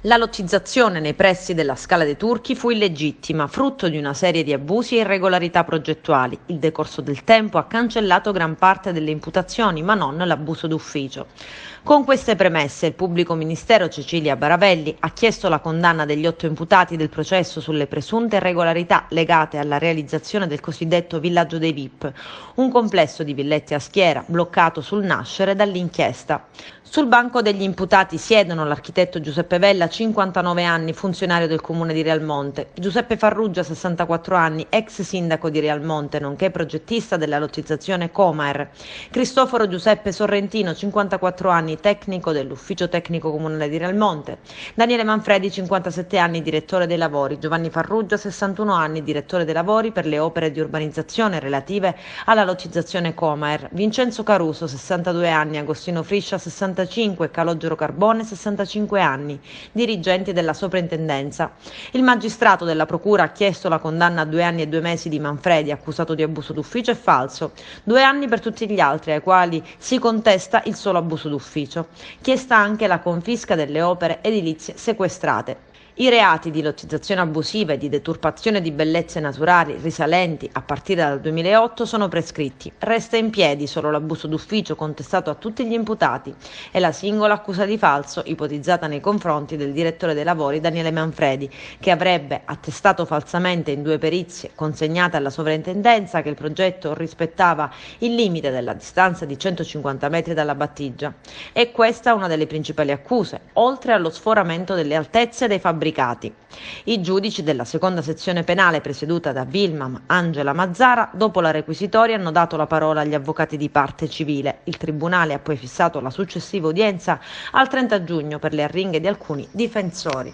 La lottizzazione nei pressi della Scala dei Turchi fu illegittima, frutto di una serie di abusi e irregolarità progettuali. Il decorso del tempo ha cancellato gran parte delle imputazioni, ma non l'abuso d'ufficio. Con queste premesse, il pubblico ministero Cecilia Baravelli ha chiesto la condanna degli 8 imputati del processo sulle presunte irregolarità legate alla realizzazione del cosiddetto villaggio dei VIP, un complesso di villette a schiera bloccato sul nascere dall'inchiesta. Sul banco degli imputati siedono l'architetto Giuseppe Vella, 59 anni, funzionario del comune di Realmonte, Giuseppe Farrugia, 64 anni, ex sindaco di Realmonte, nonché progettista della lottizzazione Comaer, Cristoforo Giuseppe Sorrentino, 54 anni, tecnico dell'ufficio tecnico comunale di Realmonte, Daniele Manfredi, 57 anni, direttore dei lavori, Giovanni Farrugia, 61 anni, direttore dei lavori per le opere di urbanizzazione relative alla lottizzazione Comaer, Vincenzo Caruso, 62 anni, Agostino Friscia, 65, Calogero Carbone, 65 anni, dirigenti della soprintendenza. Il magistrato della procura ha chiesto la condanna a 2 anni e 2 mesi di Manfredi, accusato di abuso d'ufficio e falso, 2 anni per tutti gli altri ai quali si contesta il solo abuso d'ufficio. Chiesta anche la confisca delle opere edilizie sequestrate. I reati di lottizzazione abusiva e di deturpazione di bellezze naturali risalenti a partire dal 2008 sono prescritti. Resta in piedi solo l'abuso d'ufficio contestato a tutti gli imputati e la singola accusa di falso ipotizzata nei confronti del direttore dei lavori Daniele Manfredi, che avrebbe attestato falsamente in 2 perizie consegnate alla sovrintendenza che il progetto rispettava il limite della distanza di 150 metri dalla battigia. E questa è una delle principali accuse, oltre allo sforamento delle altezze dei fabbricati. I giudici della seconda sezione penale presieduta da Vilmam Angela Mazzara, dopo la requisitoria, hanno dato la parola agli avvocati di parte civile. Il tribunale ha poi fissato la successiva udienza al 30 giugno per le arringhe di alcuni difensori.